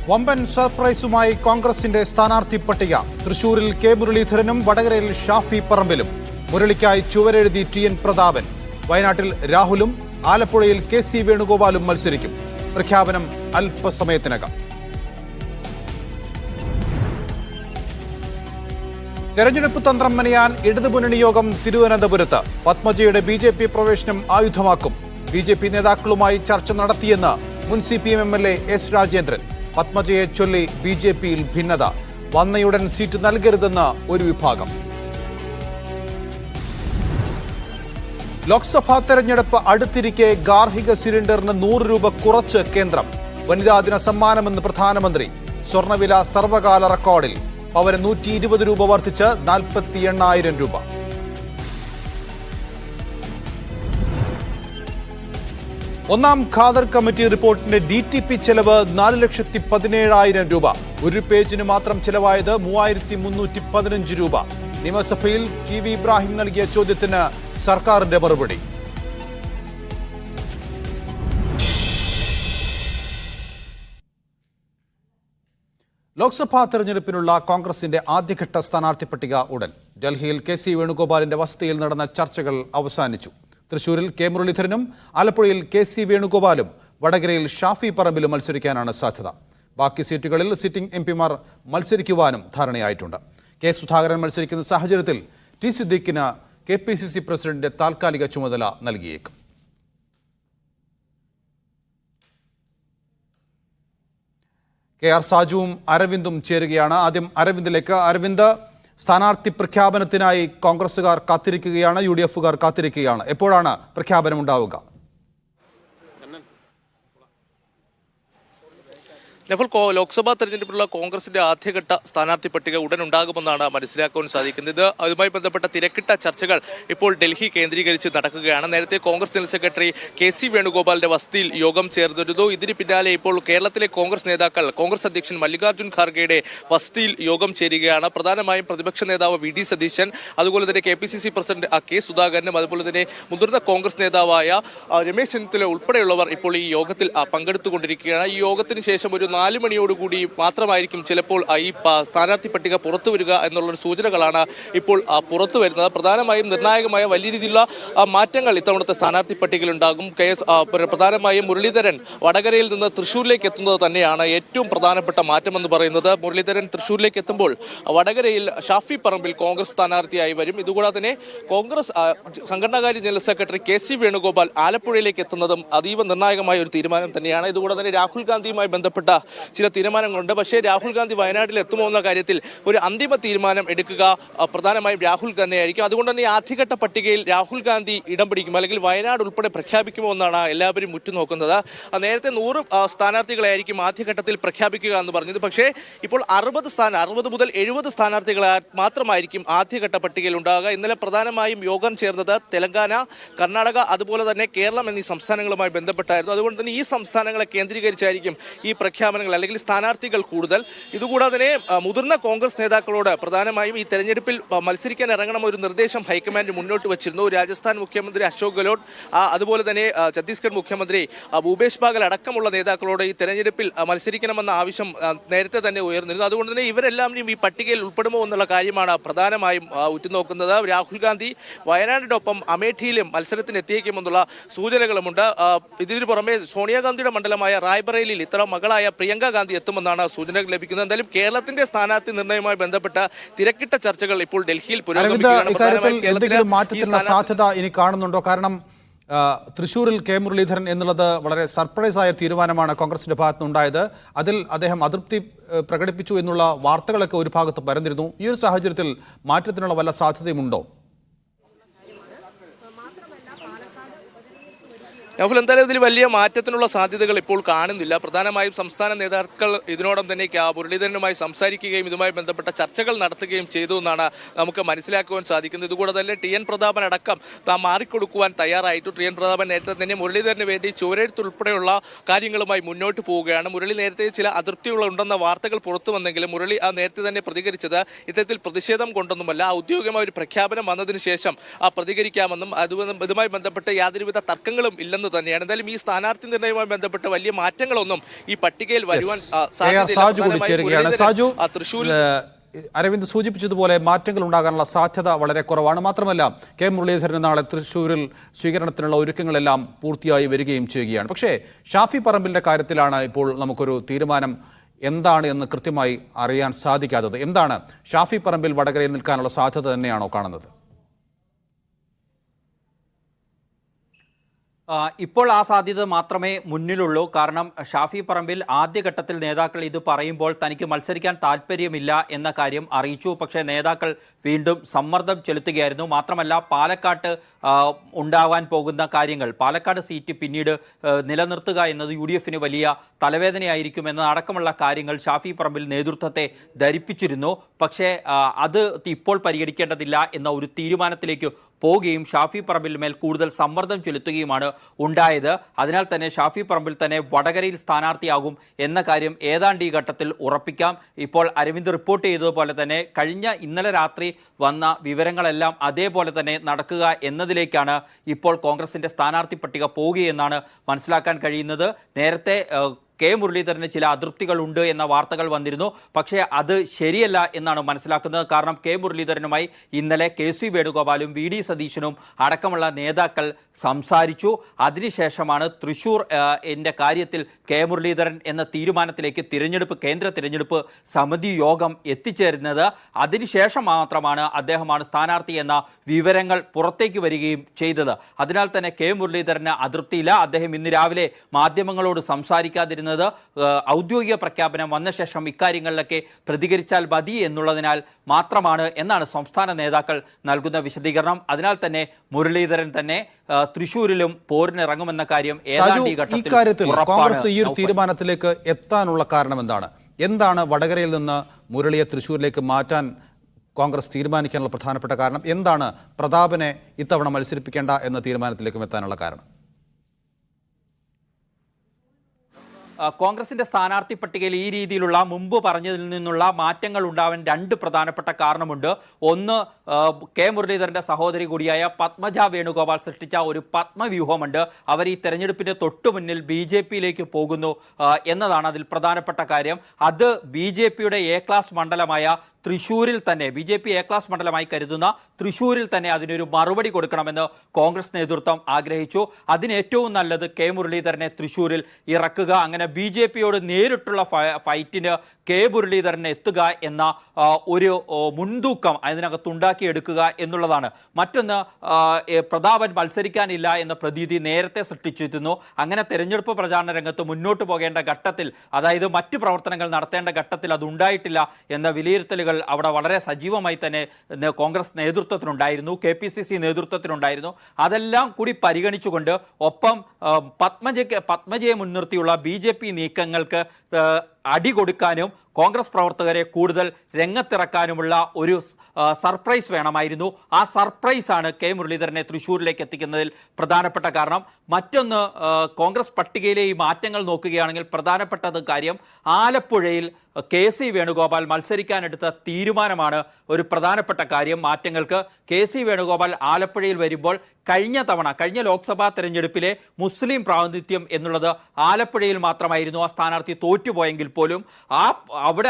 വമ്പൻ സർപ്രൈസുമായി കോൺഗ്രസിന്റെ സ്ഥാനാർത്ഥി പട്ടിക. തൃശൂരിൽ കെ മുരളീധരനും വടകരയിൽ ഷാഫി പറമ്പിലും. മുരളിക്കായി ചുവരെഴുതി ടി.എൻ. പ്രതാപൻ. വയനാട്ടിൽ രാഹുലും ആലപ്പുഴയിൽ കെ.സി. വേണുഗോപാലും മത്സരിക്കും. പ്രഖ്യാപനം അല്പസമയത്തിനകം. തെരഞ്ഞെടുപ്പ് തന്ത്രം മെനയാൻ ഇടതുമുന്നണി യോഗം തിരുവനന്തപുരത്ത്. പത്മജയുടെ ബി.ജെ.പി. പ്രവേശനം ആയുധമാക്കും. ബി.ജെ.പി. നേതാക്കളുമായി ചർച്ച നടത്തിയെന്ന് മുൻ CPM MLA എസ് രാജേന്ദ്രൻ. പത്മജയെ ചൊല്ലി ബി.ജെ.പിയിൽ ഭിന്നത. വന്നയുടൻ സീറ്റ് നൽകരുതെന്ന് ഒരു വിഭാഗം. ലോക്സഭാ തെരഞ്ഞെടുപ്പ് അടുത്തിരിക്കെ ഗാർഹിക സിലിണ്ടറിന് 100 രൂപ കുറച്ച് കേന്ദ്രം. വനിതാ ദിന സമ്മാനമെന്ന് പ്രധാനമന്ത്രി. സ്വർണ്ണവില സർവകാല റെക്കോർഡിൽ. പവന് 120 രൂപ വർദ്ധിച്ച് 48,000 രൂപ. ഒന്നാം ഖാദർ കമ്മിറ്റി റിപ്പോർട്ടിന്റെ DTP ചെലവ് 4,17,000 രൂപ. ഒരു പേജിന് മാത്രം ചെലവായത് 3,315 രൂപ. നിയമസഭയിൽ TV ഇബ്രാഹിം നൽകിയ ചോദ്യത്തിന് സർക്കാരിന്റെ മറുപടി. ലോക്സഭാ തെരഞ്ഞെടുപ്പിനുള്ള കോൺഗ്രസിന്റെ ആദ്യഘട്ട സ്ഥാനാർത്ഥി പട്ടിക ഉടൻ. ഡൽഹിയിൽ കെ.സി. വേണുഗോപാലിന്റെ വസതിയിൽ നടന്ന ചർച്ചകൾ അവസാനിച്ചു. തൃശൂരിൽ കെ മുരളീധരനും ആലപ്പുഴയിൽ കെ.സി. വേണുഗോപാലും വടകരയിൽ ഷാഫി പറമ്പിലും മത്സരിക്കാനാണ് സാധ്യത. ബാക്കി സീറ്റുകളിൽ സിറ്റിംഗ് MP-മാർ മത്സരിക്കുവാനും ധാരണയായിട്ടുണ്ട്. കെ. സുധാകരൻ മത്സരിക്കുന്ന സാഹചര്യത്തിൽ ടി. സിദ്ദീഖിന് KPCC പ്രസിഡന്റിന്റെ താൽക്കാലിക ചുമതല നൽകിയേക്കും. KR സാജുവും അരവിന്ദും ചേരുകയാണ്. ആദ്യം അരവിന്ദിലേക്ക്. അരവിന്ദ്, സ്ഥാനാർത്ഥി പ്രഖ്യാപനത്തിനായി കോൺഗ്രസുകാർ കാത്തിരിക്കുകയാണ്, UDF-കാർ കാത്തിരിക്കുകയാണ്. എപ്പോഴാണ് പ്രഖ്യാപനം ഉണ്ടാവുക? നഫൽ, ലോക്സഭാ തെരഞ്ഞെടുപ്പിലുള്ള കോൺഗ്രസിന്റെ ആദ്യഘട്ട സ്ഥാനാർത്ഥി പട്ടിക ഉടൻ ഉണ്ടാകുമെന്നാണ് മനസ്സിലാക്കാൻ സാധിക്കുന്നത്. അതുമായി ബന്ധപ്പെട്ട തിരക്കിട്ട ചർച്ചകൾ ഇപ്പോൾ ഡൽഹി കേന്ദ്രീകരിച്ച് നടക്കുകയാണ്. നേരത്തെ കോൺഗ്രസ് ജനറൽ സെക്രട്ടറി കെ.സി. വേണുഗോപാലിന്റെ വസതിയിൽ യോഗം ചേർന്നിരുന്നു. ഇതിന് പിന്നാലെ ഇപ്പോൾ കേരളത്തിലെ കോൺഗ്രസ് നേതാക്കൾ കോൺഗ്രസ് അധ്യക്ഷൻ മല്ലികാർജ്ജുൻ ഖാർഗെയുടെ വസതിയിൽ യോഗം ചേരുകയാണ്. പ്രധാനമായും പ്രതിപക്ഷ നേതാവ് VD സതീശൻ, അതുപോലെ തന്നെ KPCC പ്രസിഡന്റ് കെ. സുധാകരനും, അതുപോലെ തന്നെ മുതിർന്ന കോൺഗ്രസ് നേതാവായ രമേശ് ചെന്നിത്തല ഉൾപ്പെടെയുള്ളവർ ഇപ്പോൾ ഈ യോഗത്തിൽ പങ്കെടുത്തുകൊണ്ടിരിക്കുകയാണ്. ഈ യോഗത്തിന് ശേഷം ഒരു 4 മണിയോടുകൂടി മാത്രമായിരിക്കും ചിലപ്പോൾ ഈ സ്ഥാനാർത്ഥി പട്ടിക പുറത്തു വരിക എന്നുള്ള സൂചനകളാണ് ഇപ്പോൾ പുറത്തു വരുന്നത്. പ്രധാനമായും നിർണായകമായ വലിയ രീതിയിലുള്ള മാറ്റങ്ങൾ ഇത്തവണത്തെ സ്ഥാനാർത്ഥി പട്ടികയിൽ ഉണ്ടാകും. പ്രധാനമായും മുരളീധരൻ വടകരയിൽ നിന്ന് തൃശ്ശൂരിലേക്ക് എത്തുന്നത് തന്നെയാണ് ഏറ്റവും പ്രധാനപ്പെട്ട മാറ്റമെന്ന് പറയുന്നത്. മുരളീധരൻ തൃശ്ശൂരിലേക്ക് എത്തുമ്പോൾ വടകരയിൽ ഷാഫി പറമ്പിൽ കോൺഗ്രസ് സ്ഥാനാർത്ഥിയായി വരും. ഇതുകൂടാതെ തന്നെ കോൺഗ്രസ് സംഘടനാകാര്യ ജനറൽ സെക്രട്ടറി കെ.സി. വേണുഗോപാൽ ആലപ്പുഴയിലേക്ക് എത്തുന്നതും അതീവ നിർണായകമായ ഒരു തീരുമാനം തന്നെയാണ്. ഇതുകൂടാതെ തന്നെ രാഹുൽ ഗാന്ധിയുമായി ബന്ധപ്പെട്ട ചില തീരുമാനങ്ങളുണ്ട്. പക്ഷേ രാഹുൽ ഗാന്ധി വയനാട്ടിൽ എത്തുമോ എന്ന കാര്യത്തിൽ ഒരു അന്തിമ തീരുമാനം എടുക്കുക പ്രധാനമായും രാഹുൽ തന്നെയായിരിക്കും. അതുകൊണ്ട് തന്നെ ആദ്യഘട്ട പട്ടികയിൽ രാഹുൽ ഗാന്ധി ഇടം പിടിക്കും, അല്ലെങ്കിൽ വയനാട് ഉൾപ്പെടെ പ്രഖ്യാപിക്കുമോ എന്നാണ് എല്ലാവരും ഉറ്റുനോക്കുന്നത്. നേരത്തെ 100 സ്ഥാനാർത്ഥികളായിരിക്കും ആദ്യഘട്ടത്തിൽ പ്രഖ്യാപിക്കുക എന്ന് പറഞ്ഞത്. പക്ഷേ ഇപ്പോൾ 60 മുതൽ 70 സ്ഥാനാർത്ഥികളെ മാത്രമായിരിക്കും ആദ്യഘട്ട പട്ടികയിൽ ഉണ്ടാകുക. ഇന്നലെ പ്രധാനമായും യോഗം ചേർന്നത് തെലങ്കാന, കർണാടക, അതുപോലെ തന്നെ കേരളം എന്നീ സംസ്ഥാനങ്ങളുമായി ബന്ധപ്പെട്ടായിരുന്നു. അതുകൊണ്ട് തന്നെ ഈ സംസ്ഥാനങ്ങളെ കേന്ദ്രീകരിച്ചായിരിക്കും ഈ പ്രഖ്യാപനങ്ങൾ അല്ലെങ്കിൽ സ്ഥാനാർത്ഥികൾ കൂടുതൽ. ഇതുകൂടാതെ തന്നെ മുതിർന്ന കോൺഗ്രസ് നേതാക്കളോട് പ്രധാനമായും ഈ തെരഞ്ഞെടുപ്പിൽ മത്സരിക്കാൻ ഇറങ്ങണം ഒരു നിർദ്ദേശം ഹൈക്കമാൻഡ് മുന്നോട്ട് വച്ചിരുന്നു. രാജസ്ഥാൻ മുഖ്യമന്ത്രി അശോക് ഗെഹ്ലോട്ട്, അതുപോലെ തന്നെ ഛത്തീസ്ഗഡ് മുഖ്യമന്ത്രി ഭൂപേഷ് ബാഗൽ അടക്കമുള്ള നേതാക്കളോട് ഈ തെരഞ്ഞെടുപ്പിൽ മത്സരിക്കണമെന്ന ആവശ്യം നേരത്തെ തന്നെ ഉയർന്നിരുന്നു. അതുകൊണ്ട് തന്നെ ഇവരെല്ലാവരും ഈ പട്ടികയിൽ ഉൾപ്പെടുമോ എന്നുള്ള കാര്യമാണ് പ്രധാനമായും ഉറ്റുനോക്കുന്നത്. രാഹുൽ ഗാന്ധി വയനാടിനൊപ്പം അമേഠിയിലും മത്സരത്തിന് എത്തിയേക്കുമെന്നുള്ള സൂചനകളുമുണ്ട്. ഇതിനു പുറമെ സോണിയാഗാന്ധിയുടെ മണ്ഡലമായ റായ്ബറേലിയിൽ ഇത്തരം മകളായ പ്രിയങ്ക ഗാന്ധി എത്തുമെന്നാണ് സൂചനകൾ ലഭിക്കുന്നത്. എന്തായാലും കേരളത്തിന്റെ സ്ഥാനാർത്ഥി നിർണയവുമായി ബന്ധപ്പെട്ട തിരക്കിട്ട ചർച്ചകൾ ഇപ്പോൾ ഡൽഹിയിൽ എന്തെങ്കിലും മാറ്റത്തിനുള്ള സാധ്യത ഇനി കാണുന്നുണ്ടോ? കാരണം തൃശൂരിൽ കെ മുരളീധരൻ എന്നുള്ളത് വളരെ സർപ്രൈസ് ആയ തീരുമാനമാണ് കോൺഗ്രസിന്റെ ഭാഗത്തുനിന്നുണ്ടായത്. അതിൽ അദ്ദേഹം അതൃപ്തി പ്രകടിപ്പിച്ചു എന്നുള്ള വാർത്തകളൊക്കെ ഒരു ഭാഗത്ത് പരന്നിരുന്നു. ഈ ഒരു സാഹചര്യത്തിൽ മാറ്റത്തിനുള്ള വല്ല സാധ്യതയുമുണ്ടോ? നൗഫൽ, എന്തായാലും ഇതിൽ വലിയ മാറ്റത്തിനുള്ള സാധ്യതകൾ ഇപ്പോൾ കാണുന്നില്ല. പ്രധാനമായും സംസ്ഥാന നേതാക്കൾ ഇതിനോടൊപ്പം തന്നെ മുരളീധരനുമായി സംസാരിക്കുകയും ഇതുമായി ബന്ധപ്പെട്ട ചർച്ചകൾ നടത്തുകയും ചെയ്തു എന്നാണ് നമുക്ക് മനസ്സിലാക്കുവാൻ സാധിക്കുന്നത്. ഇതുകൂടെ തന്നെ ടി.എൻ. പ്രതാപൻ അടക്കം താൻ മാറിക്കൊടുക്കുവാൻ തയ്യാറായിട്ടു. ടി.എൻ. പ്രതാപൻ നേരത്തെ തന്നെ മുരളീധരന് വേണ്ടി ചുവരെഴുത്തുൾപ്പെടെയുള്ള കാര്യങ്ങളുമായി മുന്നോട്ട് പോവുകയാണ്. മുരളി നേരത്തെ ചില അതൃപ്തികളുണ്ടെന്ന വാർത്തകൾ പുറത്തു വന്നെങ്കിലും മുരളി നേരത്തെ തന്നെ പ്രതികരിച്ചത് ഇത്തരത്തിൽ പ്രതിഷേധം കൊണ്ടൊന്നുമല്ല, ഔദ്യോഗികമായ ഒരു പ്രഖ്യാപനം വന്നതിന് ശേഷം പ്രതികരിക്കാമെന്നും ഇതുമായി ബന്ധപ്പെട്ട് യാതൊരുവിധ തർക്കങ്ങളും ഇല്ലെന്ന് എന്ന് തന്നെയാണ്. എന്തായാലും ഈ സ്ഥാനാർത്ഥി നിർണ്ണയവുമായി ബന്ധപ്പെട്ട് വലിയ മാറ്റങ്ങളൊന്നും ഈ പട്ടികയിൽ വരുവാൻ സാജു കൂടി ചേരുകയാണ്. സാജു, തൃശ്ശൂർ അരവിന്ദ് സൂചിപ്പിച്ചതുപോലെ മാറ്റങ്ങൾ ഉണ്ടാകാനുള്ള സാധ്യത വളരെ കുറവാണ്. മാത്രമല്ല കെ മുരളീധരൻ നാളെ തൃശ്ശൂരിൽ സ്വീകരണത്തിനുള്ള ഒരുക്കങ്ങളെല്ലാം പൂർത്തിയായി വരികയും ചെയ്യുകയാണ്. പക്ഷേ ഷാഫി പറമ്പിലിന്റെ കാര്യത്തിലാണ് ഇപ്പോൾ നമുക്കൊരു തീരുമാനം എന്താണ് എന്ന് കൃത്യമായി അറിയാൻ സാധിക്കാത്തത്. എന്താണ് ഷാഫി പറമ്പിൽ വടകരയിൽ നിൽക്കാനുള്ള സാധ്യത തന്നെയാണോ കാണുന്നത്? ഇപ്പോൾ ആ സാധ്യത മാത്രമേ മുന്നിലുള്ളൂ. കാരണം ഷാഫി പറമ്പിൽ ആദ്യഘട്ടത്തിൽ നേതാക്കൾ ഇത് പറയുമ്പോൾ തനിക്ക് മത്സരിക്കാൻ താല്പര്യമില്ല എന്ന കാര്യം അറിയിച്ചു. പക്ഷേ നേതാക്കൾ വീണ്ടും സമ്മർദ്ദം ചെലുത്തുകയായിരുന്നു. മാത്രമല്ല പാലക്കാട്ട് ഉണ്ടാവാൻ പോകുന്ന കാര്യങ്ങൾ, പാലക്കാട് സീറ്റ് പിന്നീട് നിലനിർത്തുക എന്നത് UDF-ന് വലിയ തലവേദനയായിരിക്കും എന്നതടക്കമുള്ള കാര്യങ്ങൾ ഷാഫി പറമ്പിൽ നേതൃത്വത്തെ ധരിപ്പിച്ചിരുന്നു. പക്ഷേ അത് ഇപ്പോൾ പരിഗണിക്കേണ്ടതില്ല എന്ന ഒരു തീരുമാനത്തിലേക്ക് പോവുകയും ഷാഫി പറമ്പിൽ മേൽ കൂടുതൽ സമ്മർദ്ദം ചെലുത്തുകയുമാണ് ഉണ്ടായത്. അതിനാൽ തന്നെ ഷാഫി പറമ്പിൽ തന്നെ വടകരയിൽ സ്ഥാനാർത്ഥിയാകും എന്ന കാര്യം ഏതാണ്ട് ഈ ഘട്ടത്തിൽ ഉറപ്പിക്കാം. ഇപ്പോൾ അരവിന്ദ് റിപ്പോർട്ട് ചെയ്തതുപോലെ തന്നെ ഇന്നലെ രാത്രി വന്ന വിവരങ്ങളെല്ലാം അതേപോലെ തന്നെ നടക്കുക എന്നതിലേക്കാണ് ഇപ്പോൾ കോൺഗ്രസിന്റെ സ്ഥാനാർത്ഥി പട്ടിക പോവുകയെന്നാണ് മനസ്സിലാക്കാൻ കഴിയുന്നത്. നേരത്തെ കെ മുരളീധരന് ചില അതൃപ്തികളുണ്ട് എന്ന വാർത്തകൾ വന്നിരുന്നു. പക്ഷേ അത് ശരിയല്ല എന്നാണ് മനസ്സിലാക്കുന്നത്. കാരണം കെ മുരളീധരനുമായി ഇന്നലെ KC വേണുഗോപാലും VD സതീശനും അടക്കമുള്ള നേതാക്കൾ സംസാരിച്ചു. അതിനുശേഷമാണ് തൃശൂർ കാര്യത്തിൽ കെ മുരളീധരൻ എന്ന തീരുമാനത്തിലേക്ക് കേന്ദ്ര തിരഞ്ഞെടുപ്പ് സമിതി യോഗം എത്തിച്ചേരുന്നത്. അതിനുശേഷം മാത്രമാണ് അദ്ദേഹമാണ് സ്ഥാനാർത്ഥി എന്ന വിവരങ്ങൾ പുറത്തേക്ക് വരികയും ചെയ്തത്. അതിനാൽ തന്നെ കെ മുരളീധരന് അതൃപ്തിയില്ല. അദ്ദേഹം ഇന്ന് രാവിലെ മാധ്യമങ്ങളോട് സംസാരിക്കാതിരുന്നത് ഔദ്യോഗിക പ്രഖ്യാപനം വന്ന ശേഷം ഇക്കാര്യങ്ങളിലൊക്കെ പ്രതികരിച്ചാൽ മതി എന്നുള്ളതിനാൽ മാത്രമാണ് എന്നാണ് സംസ്ഥാന നേതാക്കൾ നൽകുന്ന വിശദീകരണം. അതിനാൽ തന്നെ മുരളീധരൻ തന്നെ തൃശ്ശൂരിലും പോരിനിറങ്ങുമെന്ന കാര്യം ഇക്കാര്യത്തിൽ കോൺഗ്രസ് ഈ ഒരു തീരുമാനത്തിലേക്ക് എത്താനുള്ള കാരണം എന്താണ് വടകരയിൽ നിന്ന് മുരളിയെ തൃശ്ശൂരിലേക്ക് മാറ്റാൻ കോൺഗ്രസ് തീരുമാനിക്കാനുള്ള പ്രധാനപ്പെട്ട കാരണം എന്താണ്? പ്രതാപനെ ഇത്തവണ മത്സരിപ്പിക്കേണ്ട എന്ന തീരുമാനത്തിലേക്കും എത്താനുള്ള കാരണം? കോൺഗ്രസിന്റെ സ്ഥാനാർത്ഥി പട്ടികയിൽ ഈ രീതിയിലുള്ള മുമ്പ് പറഞ്ഞതിൽ നിന്നുള്ള മാറ്റങ്ങൾ ഉണ്ടാവാൻ രണ്ട് പ്രധാനപ്പെട്ട കാരണമുണ്ട്. ഒന്ന്, കെ മുരളീധരന്റെ സഹോദരി കൂടിയായ പത്മജ വേണുഗോപാൽ സൃഷ്ടിച്ച ഒരു പത്മവ്യൂഹമുണ്ട്. അവർ ഈ തെരഞ്ഞെടുപ്പിന്റെ തൊട്ടു മുന്നിൽ BJP-യിലേക്ക് പോകുന്നു എന്നതാണ് അതിൽ പ്രധാനപ്പെട്ട കാര്യം. അത് BJP-യുടെ A ക്ലാസ് മണ്ഡലമായ തൃശ്ശൂരിൽ തന്നെ, BJP A ക്ലാസ് മണ്ഡലമായി കരുതുന്ന തൃശ്ശൂരിൽ തന്നെ അതിനൊരു മറുപടി കൊടുക്കണമെന്ന് കോൺഗ്രസ് നേതൃത്വം ആഗ്രഹിച്ചു. അതിന് ഏറ്റവും നല്ലത് കെ മുരളീധരനെ തൃശ്ശൂരിൽ ഇറക്കുക, അങ്ങനെ BJP-യോട് നേരിട്ടുള്ള ഫൈറ്റിന് കെ മുരളീധരനെ എത്തുക എന്ന ഒരു മുൻതൂക്കം അതിനകത്ത് ഉണ്ടാക്കിയെടുക്കുക എന്നുള്ളതാണ്. മറ്റൊന്ന്, പ്രതാപൻ മത്സരിക്കാനില്ല എന്ന പ്രതീതി നേരത്തെ സൃഷ്ടിച്ചിരുന്നു. അങ്ങനെ തെരഞ്ഞെടുപ്പ് പ്രചാരണ രംഗത്ത് മുന്നോട്ട് പോകേണ്ട ഘട്ടത്തിൽ, അതായത് മറ്റു പ്രവർത്തനങ്ങൾ നടത്തേണ്ട ഘട്ടത്തിൽ അതുണ്ടായിട്ടില്ല എന്ന വിലയിരുത്തലുകൾ അവിടെ വളരെ സജീവമായി തന്നെ കോൺഗ്രസ് നേതൃത്വത്തിനുണ്ടായിരുന്നു, KPCC നേതൃത്വത്തിനുണ്ടായിരുന്നു. അതെല്ലാം കൂടി പരിഗണിച്ചുകൊണ്ട് ഒപ്പം പത്മജയെ മുൻനിർത്തിയുള്ള BJP നീക്കങ്ങൾക്ക് അടി കൊടുക്കാനും കോൺഗ്രസ് പ്രവർത്തകരെ കൂടുതൽ രംഗത്തിറക്കാനുമുള്ള ഒരു സർപ്രൈസ് വേണമായിരുന്നു. ആ സർപ്രൈസാണ് കെ മുരളീധരനെ തൃശ്ശൂരിലേക്ക് എത്തിക്കുന്നതിൽ പ്രധാനപ്പെട്ട കാരണം. മറ്റൊന്ന്, കോൺഗ്രസ് പട്ടികയിലെ ഈ മാറ്റങ്ങൾ നോക്കുകയാണെങ്കിൽ പ്രധാനപ്പെട്ടത് കാര്യം ആലപ്പുഴയിൽ KC വേണുഗോപാൽ മത്സരിക്കാനെടുത്ത തീരുമാനമാണ് ഒരു പ്രധാനപ്പെട്ട കാര്യം. മാറ്റങ്ങൾക്ക് KC വേണുഗോപാൽ ആലപ്പുഴയിൽ വരുമ്പോൾ കഴിഞ്ഞ ലോക്സഭാ തെരഞ്ഞെടുപ്പിലെ മുസ്ലിം പ്രാതിനിധ്യം എന്നുള്ളത് ആലപ്പുഴയിൽ മാത്രമായിരുന്നു. ആ സ്ഥാനാർത്ഥി തോറ്റുപോയെങ്കിൽ പോലും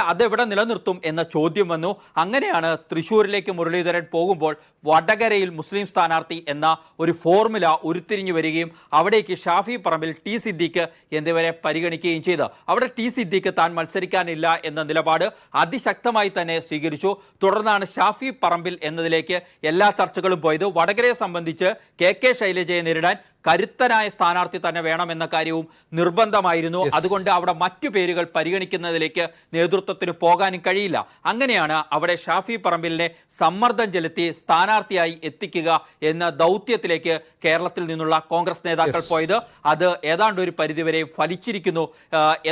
അതെവിടെ നിലനിർത്തും എന്ന ചോദ്യം വന്നു. അങ്ങനെയാണ് തൃശ്ശൂരിലേക്ക് മുരളീധരൻ പോകുമ്പോൾ വടകരയിൽ മുസ്ലിം സ്ഥാനാർത്ഥി എന്ന ഒരു ഫോർമുല ഉരുത്തിരിഞ്ഞു വരികയും അവിടേക്ക് ഷാഫി പറമ്പിൽ, T സിദ്ദീഖ് എന്നിവരെ പരിഗണിക്കുകയും ചെയ്തു. അവിടെ T സിദ്ദീഖ് താൻ മത്സരിക്കാനില്ല എന്ന നിലപാട് അതിശക്തമായി തന്നെ സ്വീകരിച്ചു. തുടർന്നാണ് ഷാഫി പറമ്പിൽ എന്നതിലേക്ക് എല്ലാ ചർച്ചകളും പോയത്. വടകരയെ സംബന്ധിച്ച് KK ശൈലജയെ നേരിടാൻ കരുത്തനായ സ്ഥാനാർത്ഥി തന്നെ വേണമെന്ന കാര്യവും നിർബന്ധമായിരുന്നു. അതുകൊണ്ട് അവിടെ മറ്റു പേരുകൾ പരിഗണിക്കുന്നതിലേക്ക് നേതൃത്വത്തിന് പോകാനും കഴിയില്ല. അങ്ങനെയാണ് അവിടെ ഷാഫി പറമ്പിലിനെ സമ്മർദ്ദം ചെലുത്തി സ്ഥാനാർത്ഥിയായി എത്തിക്കുക എന്ന ദൗത്യത്തിലേക്ക് കേരളത്തിൽ നിന്നുള്ള കോൺഗ്രസ് നേതാക്കൾ പോയത്. അത് ഏതാണ്ട് ഒരു പരിധിവരെ ഫലിച്ചിരിക്കുന്നു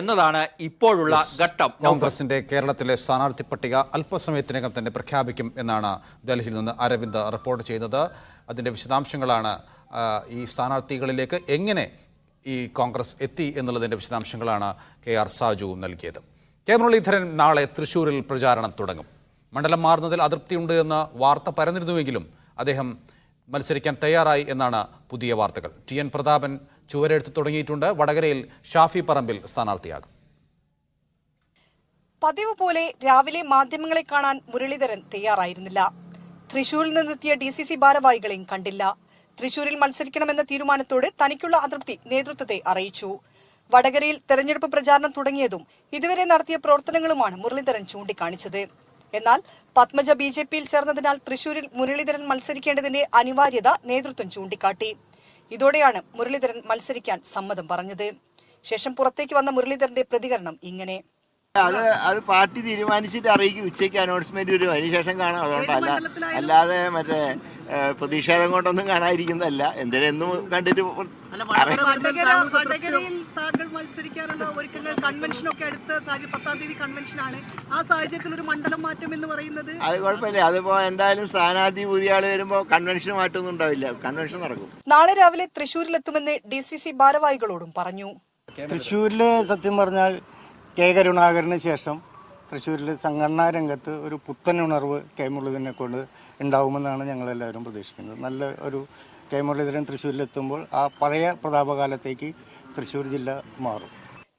എന്നതാണ് ഇപ്പോഴുള്ള ഘട്ടം. കോൺഗ്രസിന്റെ കേരളത്തിലെ സ്ഥാനാർത്ഥി പട്ടിക അല്പസമയത്തിനകം തന്നെ പ്രഖ്യാപിക്കും എന്നാണ് ഡൽഹിയിൽ നിന്ന് അരവിന്ദ് റിപ്പോർട്ട് ചെയ്യുന്നത്. അതിൻ്റെ വിശദാംശങ്ങളാണ് ഈ സ്ഥാനാർത്ഥികളിലേക്ക് എങ്ങനെ ഈ കോൺഗ്രസ് എത്തി എന്നുള്ളതിൻ്റെ വിശദാംശങ്ങളാണ് KR സാജു നൽകിയത്. കെ മുരളീധരൻ നാളെ തൃശ്ശൂരിൽ പ്രചാരണം തുടങ്ങും. മണ്ഡലം മാറുന്നതിൽ അതൃപ്തിയുണ്ട് എന്ന വാർത്ത പരന്നിരുന്നുവെങ്കിലും അദ്ദേഹം മത്സരിക്കാൻ തയ്യാറായി എന്നാണ് പുതിയ വാർത്തകൾ. TN പ്രതാപൻ ചുവരെഴുത്ത് തുടങ്ങിയിട്ടുണ്ട്. വടകരയിൽ ഷാഫി പറമ്പിൽ സ്ഥാനാർത്ഥിയാകും. പതിവ് പോലെ രാവിലെ മാധ്യമങ്ങളെ കാണാൻ മുരളീധരൻ തയ്യാറായിരുന്നില്ല. തൃശൂരിൽ നിന്നെത്തിയ DCC ഭാരവാഹികളെയും കണ്ടില്ല. തൃശൂരിൽ മത്സരിക്കണമെന്ന തീരുമാനത്തോട് തനിക്കുള്ള അതൃപ്തി നേതൃത്വത്തെ അറിയിച്ചു. വടകരയിൽ തെരഞ്ഞെടുപ്പ് പ്രചാരണം തുടങ്ങിയതും ഇതുവരെ നടത്തിയ പ്രവർത്തനങ്ങളുമാണ് മുരളീധരൻ ചൂണ്ടിക്കാണിച്ചത്. എന്നാൽ പത്മജ BJPയിൽ ചേർന്നതിനാൽ തൃശൂരിൽ മുരളീധരൻ മത്സരിക്കേണ്ടതിന്റെ അനിവാര്യത നേതൃത്വം ചൂണ്ടിക്കാട്ടി. ഇതോടെയാണ് മുരളീധരൻ മത്സരിക്കാൻ സമ്മതം പറഞ്ഞത്. ശേഷം പുറത്തേക്ക് വന്ന മുരളീധരന്റെ പ്രതികരണം ഇങ്ങനെ: അത് പാർട്ടി തീരുമാനിച്ചിട്ട് അറിയിക്കും. ഉച്ചയ്ക്ക് അനൗൺസ്മെന്റ് വരും, അതിനുശേഷം കാണാം. അതുകൊണ്ടല്ല, അല്ലാതെ മറ്റേ പ്രതിഷേധം കൊണ്ടൊന്നും കാണാതിരിക്കുന്നതല്ല. എന്തിനും കണ്ടിട്ട് അത് കുഴപ്പമില്ല. അതിപ്പോ എന്തായാലും സ്ഥാനാർത്ഥി പുതിയ ആള് വരുമ്പോ കൺവെൻഷൻ മാറ്റൊന്നും ഉണ്ടാവില്ല. കൺവെൻഷൻ നടക്കും. നാളെ രാവിലെ തൃശൂരിലെത്തുമെന്ന് DCC ഭാരവാഹികളോടും പറഞ്ഞു. തൃശ്ശൂരില് സത്യം പറഞ്ഞാൽ കെ കരുണാകരന് ശേഷം തൃശ്ശൂരിൽ സംഘടനാ രംഗത്ത് ഒരു പുത്തൻ ഉണർവ് കെ മുരളീധരനെ കൊണ്ട് ഉണ്ടാവുമെന്നാണ് ഞങ്ങളെല്ലാവരും പ്രതീക്ഷിക്കുന്നത്. നല്ല ഒരു കെ മുരളീധരൻ തൃശ്ശൂരിലെത്തുമ്പോൾ ആ പഴയ പ്രതാപകാലത്തേക്ക് തൃശ്ശൂർ ജില്ല മാറും.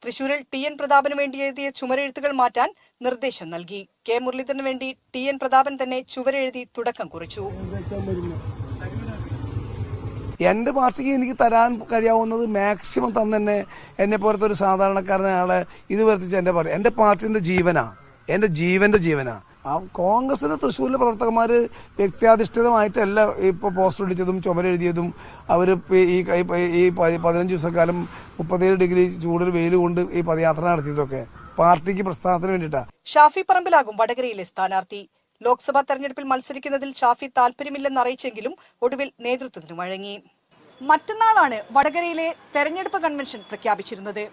തൃശൂരിൽ TN പ്രതാപന് വേണ്ടി എഴുതിയ ചുമരെഴുത്തുകൾ മാറ്റാൻ നിർദ്ദേശം നൽകി. കെ മുരളീധരന് വേണ്ടി TN പ്രതാപൻ തന്നെ ചുവരെഴുതി തുടക്കം കുറിച്ചു. എൻ്റെ പാർട്ടിക്ക് എനിക്ക് തരാൻ കഴിയാവുന്നത് മാക്സിമം തന്നെ എന്നെ പോലത്തെ ഒരു സാധാരണക്കാരനാളെ ഇത് വർദ്ധിച്ച് എൻ്റെ പാർട്ടിൻ്റെ ജീവനാണ്, എൻ്റെ ജീവനാണ്. ആ കോൺഗ്രസിന്റെ തൃശ്ശൂരിലെ പ്രവർത്തകന്മാർ വ്യക്തിയാധിഷ്ഠിതമായിട്ടല്ല ഇപ്പോൾ പോസ്റ്റർ അടിച്ചതും ചുമരെഴുതിയതും. അവർ ഈ 15 ദിവസക്കാലം 37 ഡിഗ്രി ചൂടിൽ വെയിൽ കൊണ്ട് ഈ പദയാത്ര നടത്തിയതൊക്കെ പാർട്ടിക്ക് പ്രസ്ഥാനത്തിന് വേണ്ടിയിട്ടാണ്. ഷാഫി പറമ്പിലാകും വടകരയിലെ സ്ഥാനാർത്ഥി. ലോക്സഭാ തെരഞ്ഞെടുപ്പിൽ മത്സരിക്കുന്നതിൽ ഷാഫി താല്പര്യമില്ലെന്ന് അറിയിച്ചെങ്കിലും ഒടുവിൽ നേതൃത്വത്തിന് വഴങ്ങി. മറ്റന്നാളാണ് വടകരയിലെ തെരഞ്ഞെടുപ്പ് കൺവെൻഷൻ പ്രഖ്യാപിച്ചിരുന്നത്.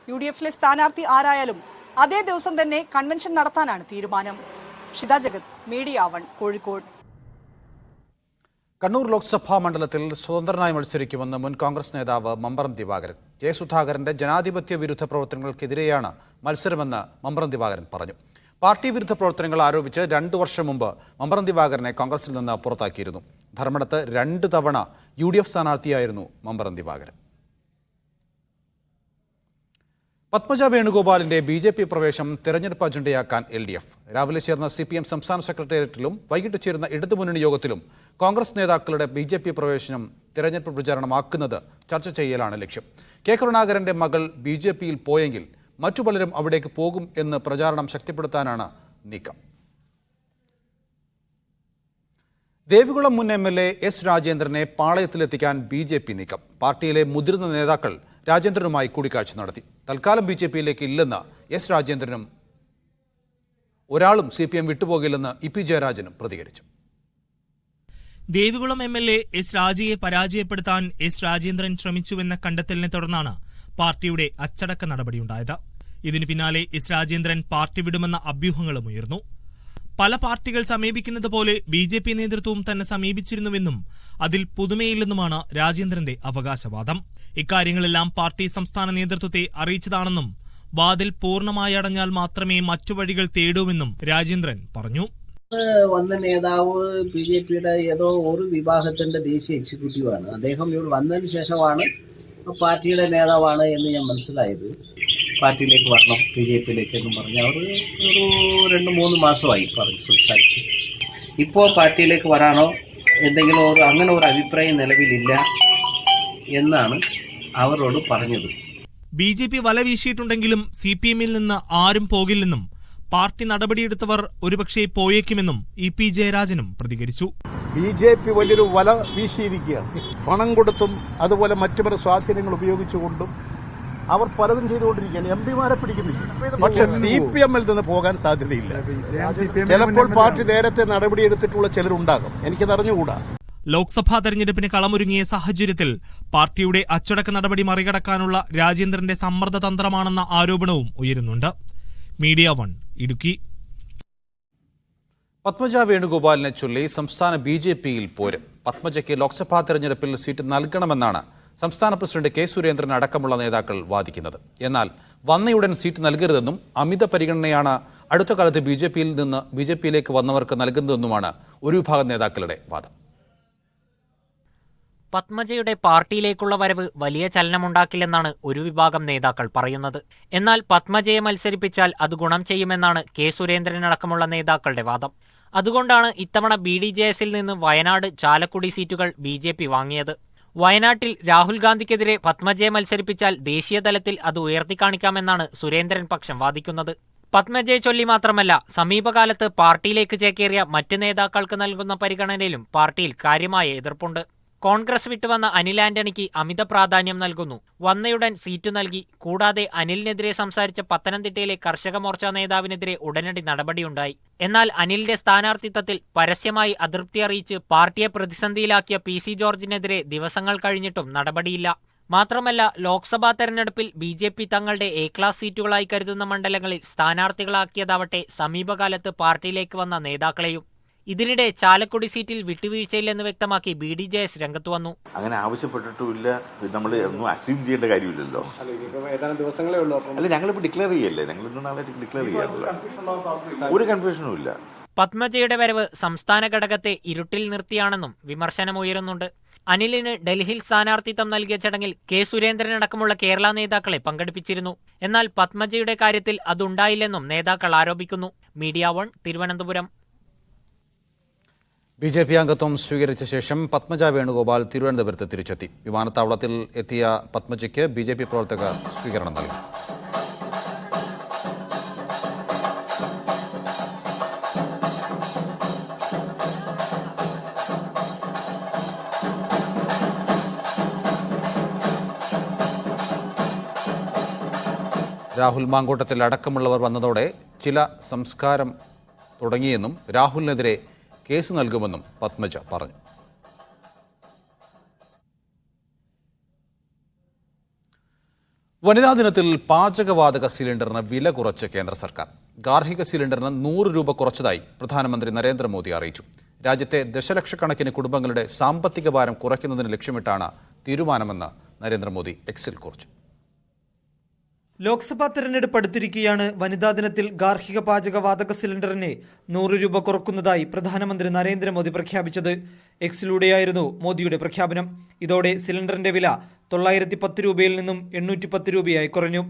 UDFലെ സ്ഥാനാർത്ഥി ആരായാലും അതേ ദിവസം തന്നെ കൺവെൻഷൻ നടത്താനാണ് തീരുമാനം. ഷിത ജഗത്, മീഡിയ 1, കോഴിക്കോട്. കണ്ണൂർ ലോക്സഭാ മണ്ഡലത്തിൽ സ്വതന്ത്രനായി മത്സരിക്കുമെന്ന് മുൻ കോൺഗ്രസ് നേതാവ് മമ്പറം ദിവാകരൻ. ജയസുധാകരന്റെ ജനാധിപത്യ വിരുദ്ധ പ്രവർത്തനങ്ങൾക്കെതിരെയാണ് മത്സരമെന്ന് മമ്പറം ദിവാകരൻ പറഞ്ഞു. പാർട്ടി വിരുദ്ധ പ്രവർത്തനങ്ങൾ ആരോപിച്ച് 2 വർഷം മുമ്പ് മമ്പറം ദിവാകരനെ കോൺഗ്രസിൽ നിന്ന് പുറത്താക്കിയിരുന്നു. ധർമ്മടത്ത് 2 തവണ UDF സ്ഥാനാർത്ഥിയായിരുന്നു മമ്പറം ദിവാകരൻ. പത്മജ വേണുഗോപാലിന്റെ BJP പ്രവേശം തെരഞ്ഞെടുപ്പ് അജണ്ടയാക്കാൻ LDF. രാവിലെ ചേർന്ന CPM സംസ്ഥാന സെക്രട്ടേറിയറ്റിലും വൈകിട്ട് ചേർന്ന ഇടതുമുന്നണി യോഗത്തിലും കോൺഗ്രസ് നേതാക്കളുടെ BJP പ്രവേശനം തെരഞ്ഞെടുപ്പ് പ്രചാരണമാക്കുന്നത് ചർച്ച ചെയ്യലാണ് ലക്ഷ്യം. കെ കരുണാകരന്റെ മകൾ BJPയിൽ പോയെങ്കിൽ മറ്റു പലരും അവിടേക്ക് പോകും എന്ന് പ്രചാരണം ശക്തിപ്പെടുത്താനാണ് നീക്കം. ദേവികുളം മുൻ MLA S രാജേന്ദ്രനെ പാളയത്തിലെത്തിക്കാൻ BJP നീക്കം. പാർട്ടിയിലെ മുതിർന്ന നേതാക്കൾ രാജേന്ദ്രനുമായി കൂടിക്കാഴ്ച നടത്തി. തൽക്കാലം BJPയിലേക്ക് ഇല്ലെന്ന് S രാജേന്ദ്രനും ഒരാളും CPM വിട്ടുപോകില്ലെന്ന് EP ജയരാജനും പ്രതികരിച്ചു. ദേവികുളം MLA S രാജയെ പരാജയപ്പെടുത്താൻ S രാജേന്ദ്രൻ ശ്രമിച്ചുവെന്ന കണ്ടെത്തലിനെ തുടർന്നാണ് പാർട്ടിയുടെ അച്ചടക്ക നടപടിയുണ്ടായത്. ഇതിനു പിന്നാലെ S രാജേന്ദ്രൻ പാർട്ടി വിടുമെന്ന അഭ്യൂഹങ്ങളും ഉയർന്നു. പല പാർട്ടികൾ സമീപിക്കുന്നത് പോലെ BJP നേതൃത്വവും തന്നെ സമീപിച്ചിരുന്നുവെന്നും അതിൽ പുതുമയില്ലെന്നുമാണ് രാജേന്ദ്രന്റെ അവകാശവാദം. ഇക്കാര്യങ്ങളെല്ലാം പാർട്ടി സംസ്ഥാന നേതൃത്വത്തെ അറിയിച്ചതാണെന്നും വാതിൽ പൂർണ്ണമായി അടഞ്ഞാൽ മാത്രമേ മറ്റു വഴികൾ തേടൂവെന്നും രാജേന്ദ്രൻ പറഞ്ഞു. വന്ന നേതാവ് BJPയുടെ ഏതോ ഒരു വിഭാഗത്തിന്റെ ദേശീയ എക്സിക്യൂട്ടീവാണ്. അദ്ദേഹം ഇവിടെ വന്നതിന് ശേഷമാണ് പാർട്ടിയുടെ നേതാവാണ് എന്ന് ഞാൻ മനസ്സിലായത്. പാർട്ടിയിലേക്ക് വരണം, BJPയിലേക്ക് എന്ന് പറഞ്ഞ് അവർ ഒരു 2-3 മാസമായി സംസാരിച്ചു. ഇപ്പോൾ പാർട്ടിയിലേക്ക് വരാനോ എന്തെങ്കിലും അങ്ങനെ ഒരു അഭിപ്രായം നിലവിലില്ല എന്നാണ് അവരോട് പറഞ്ഞത്. BJP വല വീശിയിട്ടുണ്ടെങ്കിലും CPMൽ നിന്ന് ആരും പോകില്ലെന്നും പാർട്ടി നടപടിയെടുത്തവർ ഒരുപക്ഷെ പോയേക്കുമെന്നും EP ജയരാജനും പ്രതികരിച്ചു. BJP വലിയൊരു വല വീശിയിരിക്കുകയാണ്. പണം കൊടുത്തും അതുപോലെ മറ്റു പല സ്വാധീനങ്ങൾ ഉപയോഗിച്ചുകൊണ്ടും അവർ പലതും ചെയ്തുകൊണ്ടിരിക്കുകയാണ്. MPമാരെ പിടിക്കുന്നില്ല. പക്ഷെ CPMൽ നിന്ന് പോകാൻ സാധ്യതയില്ല. ചിലപ്പോൾ പാർട്ടി നേരത്തെ നടപടിയെടുത്തിട്ടുള്ള ചിലരുണ്ടാകും, എനിക്കതറിഞ്ഞുകൂടാ. ലോക്സഭാ തെരഞ്ഞെടുപ്പിന് കളമൊരുങ്ങിയ സാഹചര്യത്തിൽ പാർട്ടിയുടെ അച്ചടക്ക നടപടി മറികടക്കാനുള്ള രാജേന്ദ്രന്റെ സമ്മർദ്ദ തന്ത്രമാണെന്ന ആരോപണവും ഉയരുന്നുണ്ട്. മീഡിയ 1, ഇടുക്കി. പത്മജ വേണുഗോപാലിനെ ചൊല്ലി സംസ്ഥാന BJPയിൽ പോരും. പത്മജയ്ക്ക് ലോക്സഭാ തെരഞ്ഞെടുപ്പിൽ സീറ്റ് നൽകണമെന്നാണ് സംസ്ഥാന പ്രസിഡന്റ് K സുരേന്ദ്രൻ അടക്കമുള്ള നേതാക്കൾ വാദിക്കുന്നത്. എന്നാൽ വന്നയുടൻ സീറ്റ് നൽകരുതെന്നും അമിത പരിഗണനയാണ് അടുത്ത കാലത്ത് BJPയിലേക്ക് വന്നവർക്ക് നൽകുന്നതെന്നുമാണ് ഒരു വിഭാഗം നേതാക്കളുടെ വാദം. പത്മജയുടെ പാർട്ടിയിലേക്കുള്ള വരവ് വലിയ ചലനമുണ്ടാക്കില്ലെന്നാണ് ഒരു വിഭാഗം നേതാക്കൾ പറയുന്നത്. എന്നാൽ പത്മജയെ മത്സരിപ്പിച്ചാൽ അത് ഗുണം ചെയ്യുമെന്നാണ് കെ സുരേന്ദ്രനടക്കമുള്ള നേതാക്കളുടെ വാദം. അതുകൊണ്ടാണ് ഇത്തവണ BDJS-ൽ നിന്ന് വയനാട്, ചാലക്കുടി സീറ്റുകൾ BJP വാങ്ങിയത്. വയനാട്ടിൽ രാഹുൽ ഗാന്ധിക്കെതിരെ പത്മജയെ മത്സരിപ്പിച്ചാൽ ദേശീയതലത്തിൽ അത് ഉയർത്തിക്കാണിക്കാമെന്നാണ് സുരേന്ദ്രൻ പക്ഷം വാദിക്കുന്നത്. പത്മജയെ ചൊല്ലി മാത്രമല്ല, സമീപകാലത്ത് പാർട്ടിയിലേക്ക് ചേക്കേറിയ മറ്റ് നേതാക്കൾക്ക് നൽകുന്ന പരിഗണനയിലും പാർട്ടിയിൽ കാര്യമായ എതിർപ്പുണ്ട്. കോൺഗ്രസ് വിട്ടുവന്ന അനിൽ ആന്റണിക്ക് അമിത പ്രാധാന്യം നൽകുന്നു. വന്നയുടൻ സീറ്റു നൽകി. കൂടാതെ അനിലിനെതിരെ സംസാരിച്ച പത്തനംതിട്ടയിലെ കർഷക മോർച്ച നേതാവിനെതിരെ ഉടനടി നടപടിയുണ്ടായി. എന്നാൽ അനിലിന്റെ സ്ഥാനാർത്ഥിത്വത്തിൽ പരസ്യമായി അതൃപ്തി അറിയിച്ച് പാർട്ടിയെ പ്രതിസന്ധിയിലാക്കിയ PC ജോർജിനെതിരെ ദിവസങ്ങൾ കഴിഞ്ഞിട്ടും നടപടിയില്ല. മാത്രമല്ല, ലോക്സഭാ തെരഞ്ഞെടുപ്പിൽ BJP തങ്ങളുടെ A ക്ലാസ് സീറ്റുകളായി കരുതുന്ന മണ്ഡലങ്ങളിൽ സ്ഥാനാർത്ഥികളാക്കിയതാവട്ടെ സമീപകാലത്ത് പാർട്ടിയിലേക്ക് വന്ന നേതാക്കളെയും. ഇതിനിടെ ചാലക്കുടി സീറ്റിൽ വിട്ടുവീഴ്ചയില്ലെന്ന് വ്യക്തമാക്കി BDJS രംഗത്ത് വന്നു. അങ്ങനെ ആവശ്യപ്പെട്ടിട്ടുമില്ല. നമ്മൾ ഒന്നും അസ്യൂം ചെയ്യേണ്ട കാര്യമില്ലല്ലോ. ഏതാനും ദിവസങ്ങളേ ഉള്ളൂ. അല്ല, ഞങ്ങളിപ്പോൾ ഡിക്ലെയർ ചെയ്യല്ലേ, ഞങ്ങൾ ഇന്ന് നാളെ ഡിക്ലെയർ ചെയ്യാറില്ല. ഒരു കൺഫ്യൂഷനും ഇല്ല. പത്മജയുടെ വരവ് സംസ്ഥാന ഘടകത്തെ ഇരുട്ടിൽ നിർത്തിയാണെന്നും വിമർശനമുയരുന്നുണ്ട്. അനിലിന് ഡൽഹിയിൽ സ്ഥാനാർത്ഥിത്വം നൽകിയ ചടങ്ങിൽ കെ സുരേന്ദ്രനടക്കമുള്ള കേരള നേതാക്കളെ പങ്കെടുപ്പിച്ചിരുന്നു. എന്നാൽ പത്മജയുടെ കാര്യത്തിൽ അതുണ്ടായില്ലെന്നും നേതാക്കൾ ആരോപിക്കുന്നു. മീഡിയ 1 തിരുവനന്തപുരം. BJP അംഗത്വം സ്വീകരിച്ച ശേഷം പത്മജ വേണുഗോപാൽ തിരുവനന്തപുരത്ത് തിരിച്ചെത്തി. വിമാനത്താവളത്തിൽ എത്തിയ പത്മജയ്ക്ക് BJP പ്രവർത്തകർ സ്വീകരണം നൽകി. രാഹുൽ മാങ്കൂട്ടത്തിൽ അടക്കമുള്ളവർ വന്നതോടെ ചില സംസ്കാരം തുടങ്ങിയെന്നും രാഹുലിനെതിരെ കേസ് നൽകുമെന്നും പത്മജ പറഞ്ഞു. വനിതാ ദിനത്തിൽ പാചകവാതക സിലിണ്ടറിന് വില കുറച്ച് കേന്ദ്ര സർക്കാർ. ഗാർഹിക സിലിണ്ടറിന് 100 രൂപ കുറച്ചതായി പ്രധാനമന്ത്രി നരേന്ദ്രമോദി അറിയിച്ചു. രാജ്യത്തെ ദശലക്ഷക്കണക്കിന് കുടുംബങ്ങളുടെ സാമ്പത്തിക ഭാരം കുറയ്ക്കുന്നതിന് ലക്ഷ്യമിട്ടാണ് തീരുമാനമെന്ന് നരേന്ദ്രമോദി എക്സിൽ കുറിച്ചു. ലോക്സഭാ തെരഞ്ഞെടുപ്പ് അടുത്തിരിക്കെയാണ് വനിതാ ദിനത്തിൽ ഗാർഹിക പാചകവാതക സിലിണ്ടറിന് 100 രൂപ കുറക്കുന്നതായി പ്രധാനമന്ത്രി നരേന്ദ്രമോദി പ്രഖ്യാപിച്ചത്. എക്സിലൂടെയായിരുന്നു മോദിയുടെ പ്രഖ്യാപനം. ഇതോടെ സിലിണ്ടറിന്റെ വില 910 രൂപയിൽ നിന്നും 810 രൂപയായി കുറഞ്ഞു.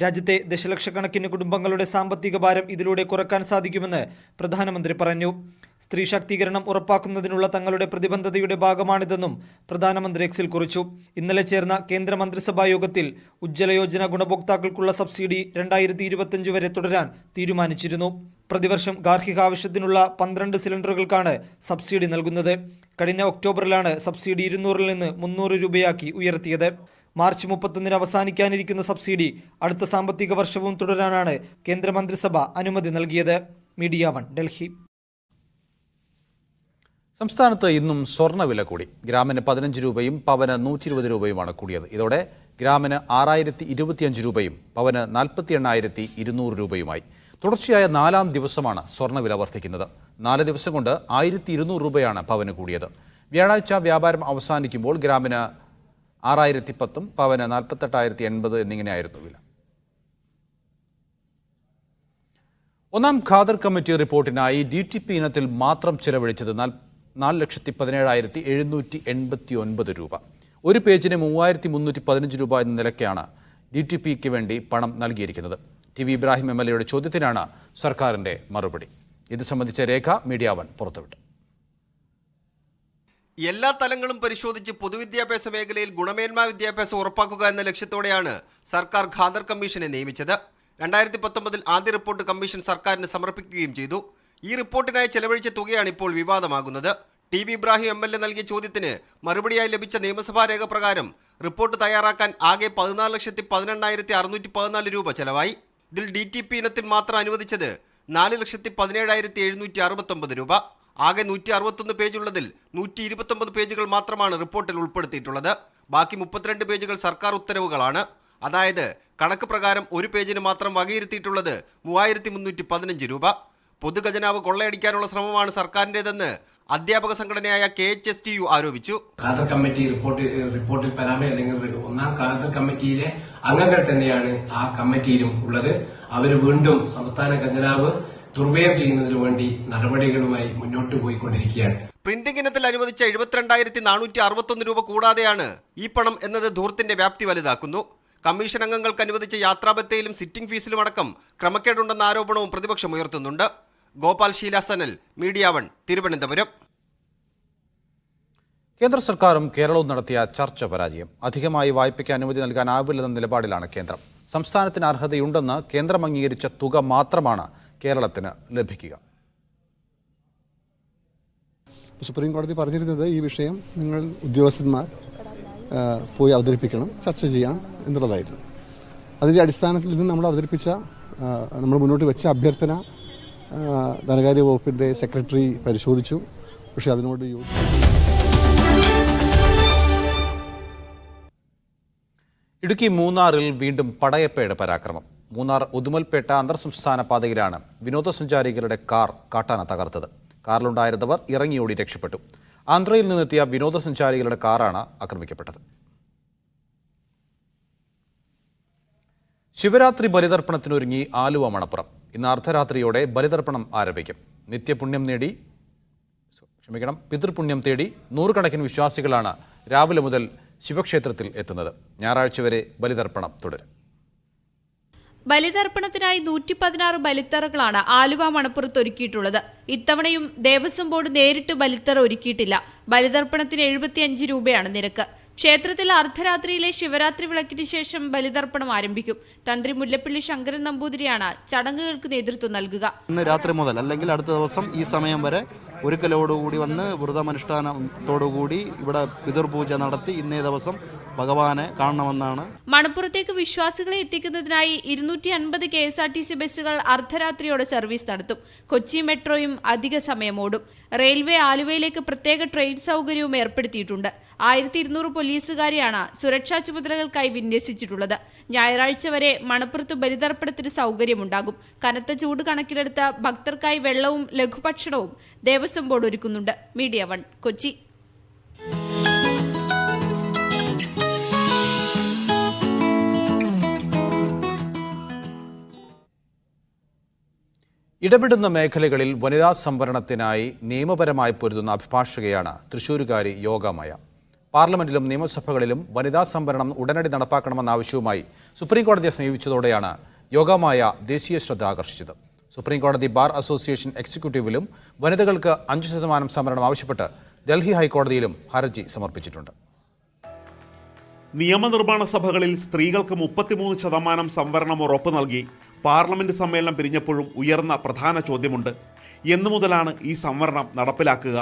രാജ്യത്തെ ദശലക്ഷക്കണക്കിന് കുടുംബങ്ങളുടെ സാമ്പത്തിക ഭാരം ഇതിലൂടെ കുറക്കാൻ സാധിക്കുമെന്ന് പ്രധാനമന്ത്രി പറഞ്ഞു. സ്ത്രീ ശാക്തീകരണം ഉറപ്പാക്കുന്നതിനുള്ള തങ്ങളുടെ പ്രതിബദ്ധതയുടെ ഭാഗമാണിതെന്നും പ്രധാനമന്ത്രി എക്സിൽ കുറിച്ചു. ഇന്നലെ ചേർന്ന കേന്ദ്ര മന്ത്രിസഭാ യോഗത്തിൽ ഉജ്ജ്വല യോജന ഗുണഭോക്താക്കൾക്കുള്ള സബ്സിഡി 2025 വരെ തുടരാൻ തീരുമാനിച്ചിരുന്നു. പ്രതിവർഷം ഗാർഹിക ആവശ്യത്തിനുള്ള 12 സിലിണ്ടറുകൾക്കാണ് സബ്സിഡി നൽകുന്നത്. കഴിഞ്ഞ ഒക്ടോബറിലാണ് സബ്സിഡി 200-ൽ നിന്ന് 300 രൂപയാക്കി ഉയർത്തിയത്. മാർച്ച് 31-ന് അവസാനിക്കാനിരിക്കുന്ന സബ്സിഡി അടുത്ത സാമ്പത്തിക വർഷവും തുടരാനാണ് കേന്ദ്രമന്ത്രിസഭ അനുമതി നൽകിയത്. മീഡിയ 1 ഡൽഹി. സംസ്ഥാനത്ത് ഇന്നും സ്വർണ്ണവില കൂടി. ഗ്രാമിന് 15 രൂപയും പവന് 120 രൂപയുമാണ് കൂടിയത്. ഇതോടെ ഗ്രാമിന് 6025 രൂപയും പവന് 48,200 രൂപയുമായി. തുടർച്ചയായ 4ാം ദിവസമാണ് സ്വർണ്ണവില വർദ്ധിക്കുന്നത്. 4 ദിവസം കൊണ്ട് 1200 രൂപയാണ് പവന് കൂടിയത്. വ്യാഴാഴ്ച വ്യാപാരം അവസാനിക്കുമ്പോൾ ഗ്രാമിന് 6010 പവന് 48,080 എന്നിങ്ങനെയായിരുന്നു വില. ഒന്നാം ഖാദർ കമ്മിറ്റി റിപ്പോർട്ടിനായി DTP ഇനത്തിൽ മാത്രം ചിലവഴിച്ചത് 4,17,789 രൂപ. ഒരു പേജിന് 3,315 രൂപ എന്ന നിലയ്ക്കാണ് DTPക്ക് വേണ്ടി പണം നൽകിയിരിക്കുന്നത്. TV ഇബ്രാഹിം MLAയുടെ ചോദ്യത്തിനാണ് സർക്കാരിന്റെ മറുപടി. ഇത് സംബന്ധിച്ച രേഖ മീഡിയ 1 പുറത്തുവിട്ടു. എല്ലാ തലങ്ങളും പരിശോധിച്ച് പൊതുവിദ്യാഭ്യാസ മേഖലയിൽ ഗുണമേന്മാ വിദ്യാഭ്യാസം ഉറപ്പാക്കുക എന്ന ലക്ഷ്യത്തോടെയാണ് സർക്കാർ ഖാദർ കമ്മീഷനെ നിയമിച്ചത്. 2019 ആദ്യ റിപ്പോർട്ട് കമ്മീഷൻ സർക്കാരിന് സമർപ്പിക്കുകയും ചെയ്തു. ഈ റിപ്പോർട്ടിനായി ചെലവഴിച്ച തുകയാണ് ഇപ്പോൾ വിവാദമാകുന്നത്. TV ഇബ്രാഹിം MLA നൽകിയ ചോദ്യത്തിന് മറുപടിയായി ലഭിച്ച നിയമസഭാ രേഖ പ്രകാരം റിപ്പോർട്ട് തയ്യാറാക്കാൻ ആകെ 14,18,614 രൂപ ചെലവായി. ഇതിൽ DTP ഇനത്തിൽ മാത്രം അനുവദിച്ചത് 4,17,769 രൂപ. ആകെ 161 പേജുള്ളതിൽ 129 പേജുകൾ മാത്രമാണ് റിപ്പോർട്ടിൽ ഉൾപ്പെടുത്തിയിട്ടുള്ളത്. ബാക്കി 32 പേജുകൾ സർക്കാർ ഉത്തരവുകളാണ്. അതായത് കണക്ക് പ്രകാരം ഒരു പേജിന് മാത്രം വകയിരുത്തിയിട്ടുള്ളത് 3,315 രൂപ. പൊതുഖജനാവ് കൊള്ളയടിക്കാനുള്ള ശ്രമമാണ് സർക്കാരിൻ്റെതെന്ന് അധ്യാപക സംഘടനയായ KHSTU ആരോപിച്ചു. ഖാദർ കമ്മിറ്റി റിപ്പോർട്ടിൽ അല്ലെങ്കിൽ ഒന്നാം ഖാദർ കമ്മിറ്റിയിലെ അംഗങ്ങൾ തന്നെയാണ് ആ കമ്മിറ്റിയിലും ഉള്ളത്. അവർ വീണ്ടും സംസ്ഥാന ഖജനാവ് ദുർവ്യയം ചെയ്യുന്നതിനു വേണ്ടി നടപടികളുമായി മുന്നോട്ട് പോയിക്കൊണ്ടിരിക്കുകയാണ്. പ്രിന്റിംഗ് ഇനത്തിൽ അനുവദിച്ച 72,461 രൂപ കൂടാതെയാണ് ഈ പണം എന്നത് ധൂർത്തിന്റെ വ്യാപ്തി വലുതാക്കുന്നു. കമ്മീഷൻ അംഗങ്ങൾക്ക് അനുവദിച്ച യാത്രാബത്തയിലും സിറ്റിംഗ് ഫീസിലും അടക്കം ക്രമക്കേടുണ്ടെന്ന ആരോപണവും പ്രതിപക്ഷം ഉയർത്തുന്നുണ്ട്. ഗോപാൽ ശീലാസനൽ, മീഡിയ 1, തിരുവനന്തപുരം. കേന്ദ്ര സർക്കാരും കേരളവും നടത്തിയ ചർച്ച പരാജയം. അധികമായി വായ്പയ്ക്ക് അനുമതി നൽകാനാവില്ലെന്ന നിലപാടിലാണ് കേന്ദ്രം. സംസ്ഥാനത്തിന് അർഹതയുണ്ടെന്ന് കേന്ദ്രം അംഗീകരിച്ച തുക മാത്രമാണ് കേരളത്തിന് ലഭിക്കുക. സുപ്രീം കോടതി പറഞ്ഞിരുന്നത് ഈ വിഷയം നിങ്ങൾ ഉദ്യോഗസ്ഥന്മാർ പോയി അവതരിപ്പിക്കണം, ചർച്ച ചെയ്യാം എന്നുള്ളതായിരുന്നു. അതിൻ്റെ അടിസ്ഥാനത്തിൽ നിന്ന് നമ്മൾ മുന്നോട്ട് വെച്ച അഭ്യർത്ഥന ധനകാര്യ വകുപ്പിൻ്റെ സെക്രട്ടറി പരിശോധിച്ചു. പക്ഷേ അതിനോട് ഇടുക്കി മൂന്നാറിൽ വീണ്ടും പടയപ്പയുടെ പരാക്രമം. മൂന്നാർ ഉദുമൽപേട്ട അന്തർ സംസ്ഥാന പാതയിലാണ് വിനോദസഞ്ചാരികളുടെ കാർ കാട്ടാന തകർത്തത്. കാറിലുണ്ടായിരുന്നവർ ഇറങ്ങിയോടി രക്ഷപ്പെട്ടു. ആന്ധ്രയിൽ നിന്നെത്തിയ വിനോദസഞ്ചാരികളുടെ കാറാണ് ആക്രമിക്കപ്പെട്ടത്. ശിവരാത്രി ബലിതർപ്പണത്തിനൊരുങ്ങി ആലുവ മണപ്പുറം. ഇന്ന് അർദ്ധരാത്രിയോടെ ബലിതർപ്പണം ആരംഭിക്കും. പിതൃപുണ്യം തേടി നൂറുകണക്കിന് വിശ്വാസികളാണ് രാവിലെ മുതൽ ശിവക്ഷേത്രത്തിൽ എത്തുന്നത്. ഞായറാഴ്ച വരെ ബലിതർപ്പണം തുടരും. ബലിതർപ്പണത്തിനായി 116 ബലിത്തറകളാണ് ആലുവ മണപ്പുറത്ത് ഒരുക്കിയിട്ടുള്ളത്. ഇത്തവണയും ദേവസ്വം ബോർഡ് നേരിട്ട് ബലിത്തറ ഒരുക്കിയിട്ടില്ല. ബലിതർപ്പണത്തിന് 75 രൂപയാണ് നിരക്ക്. ക്ഷേത്രത്തിൽ അർദ്ധരാത്രിയിലെ ശിവരാത്രി വിളക്കിന് ശേഷം ബലിതർപ്പണം ആരംഭിക്കും. തന്ത്രി മുല്ലപ്പള്ളി ശങ്കരൻ നമ്പൂതിരിയാണ് ചടങ്ങുകൾക്ക് നേതൃത്വം നൽകുക. ഇന്ന് രാത്രി മുതൽ അല്ലെങ്കിൽ അടുത്ത ദിവസം ഈ സമയം വരെ ഒരുക്കലോടുകൂടി വന്ന് വ്രതമനുഷ്ഠാനത്തോടുകൂടി ഇവിടെ പിതൃപൂജ നടത്തി ഇന്നേ ദിവസം ഭഗവാനെ കാണണമെന്നാണ്. മണപ്പുറത്തേക്ക് വിശ്വാസികളെ എത്തിക്കുന്നതിനായി 250 KSRTC ബസ്സുകൾ അർദ്ധരാത്രിയോടെ സർവീസ് നടത്തും. കൊച്ചി മെട്രോയും അധിക സമയം ഓടും. റെയിൽവേ ആലുവയിലേക്ക് പ്രത്യേക ട്രെയിൻ സൗകര്യവും ഏർപ്പെടുത്തിയിട്ടുണ്ട്. 1200 പോലീസുകാരെയാണ് സുരക്ഷാ ചുമതലകൾക്കായി വിന്യസിച്ചിട്ടുള്ളത്. ഞായറാഴ്ച വരെ മണപ്പുറത്ത് ബലിതർപ്പണത്തിന് സൗകര്യമുണ്ടാകും. കനത്ത ചൂട് കണക്കിലെടുത്ത ഭക്തർക്കായി വെള്ളവും ലഘുഭക്ഷണവും ദേവസ്വം ബോർഡ് ഒരുക്കുന്നുണ്ട്. മീഡിയ 1, കൊച്ചി. ഇടപെടുന്ന മേഖലകളിൽ വനിതാ സംവരണത്തിനായി നിയമപരമായി പൊരുതുന്ന അഭിഭാഷകയാണ് തൃശൂരുകാരി യോഗമായ. പാർലമെന്റിലും നിയമസഭകളിലും വനിതാ സംവരണം ഉടനടി നടപ്പാക്കണമെന്ന ആവശ്യവുമായി സുപ്രീംകോടതിയെ സമീപിച്ചതോടെയാണ് യോഗമായ ദേശീയ ശ്രദ്ധ ആകർഷിച്ചത്. സുപ്രീംകോടതി ബാർ അസോസിയേഷൻ എക്സിക്യൂട്ടീവിലും വനിതകൾക്ക് 5% സംവരണം ആവശ്യപ്പെട്ട് ഡൽഹി ഹൈക്കോടതിയിലും ഹർജി സമർപ്പിച്ചിട്ടുണ്ട്. നിയമനിർമ്മാണ സഭകളിൽ സ്ത്രീകൾക്ക് 33% സംവരണം ഉറപ്പു നൽകി പാർലമെന്റ് സമ്മേളനം പിരിഞ്ഞപ്പോഴും ഉയർന്ന പ്രധാന ചോദ്യമുണ്ട്. എന്നു മുതലാണ് ഈ സംവരണം നടപ്പിലാക്കുക?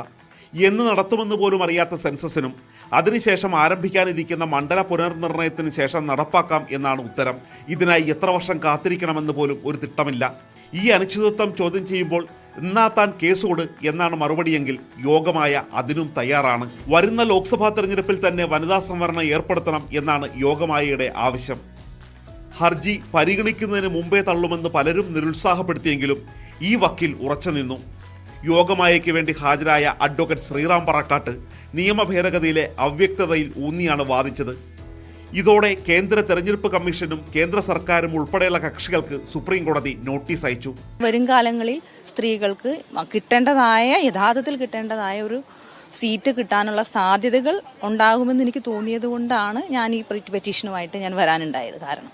എന്ന് നടത്തുമെന്ന് പോലും അറിയാത്ത സെൻസസിനും അതിനുശേഷം ആരംഭിക്കാനിരിക്കുന്ന മണ്ഡല പുനർനിർണയത്തിന് ശേഷം നടപ്പാക്കാം എന്നാണ് ഉത്തരം. ഇതിനായി എത്ര വർഷം കാത്തിരിക്കണമെന്ന് പോലും ഒരു തിട്ടമില്ല. ഈ അനിശ്ചിതത്വം ചോദ്യം ചെയ്യുമ്പോൾ എന്നാ താൻ കേസുകൊട് എന്നാണ് മറുപടിയെങ്കിൽ യോഗമായ അതിനും തയ്യാറാണ്. വരുന്ന ലോക്സഭാ തെരഞ്ഞെടുപ്പിൽ തന്നെ വനിതാ സംവരണം ഏർപ്പെടുത്തണം എന്നാണ് യോഗമായയുടെ ആവശ്യം. ഹർജി പരിഗണിക്കുന്നതിന് മുമ്പേ തള്ളുമെന്ന് പലരും നിരുത്സാഹപ്പെടുത്തിയെങ്കിലും ഈ വക്കിൽ ഉറച്ചു നിന്നു. യോഗമായയ്ക്ക് വേണ്ടി ഹാജരായ അഡ്വക്കേറ്റ് ശ്രീറാം പറക്കാട്ട് നിയമ ഭേദഗതിയിലെ അവ്യക്തതയിൽ ഊന്നിയാണ് വാദിച്ചത്. ഇതോടെ കേന്ദ്ര തെരഞ്ഞെടുപ്പ് കമ്മീഷനും കേന്ദ്ര സർക്കാരും ഉൾപ്പെടെയുള്ള കക്ഷികൾക്ക് സുപ്രീം കോടതി നോട്ടീസ് അയച്ചു. വരും കാലങ്ങളിൽ സ്ത്രീകൾക്ക് യഥാർത്ഥത്തിൽ കിട്ടേണ്ടതായ ഒരു സീറ്റ് കിട്ടാനുള്ള സാധ്യതകൾ ഉണ്ടാകുമെന്ന് എനിക്ക് തോന്നിയത് കൊണ്ടാണ് ഞാൻ ഈ പെറ്റീഷനുമായിട്ട് ഞാൻ വരാനുണ്ടായത്. കാരണം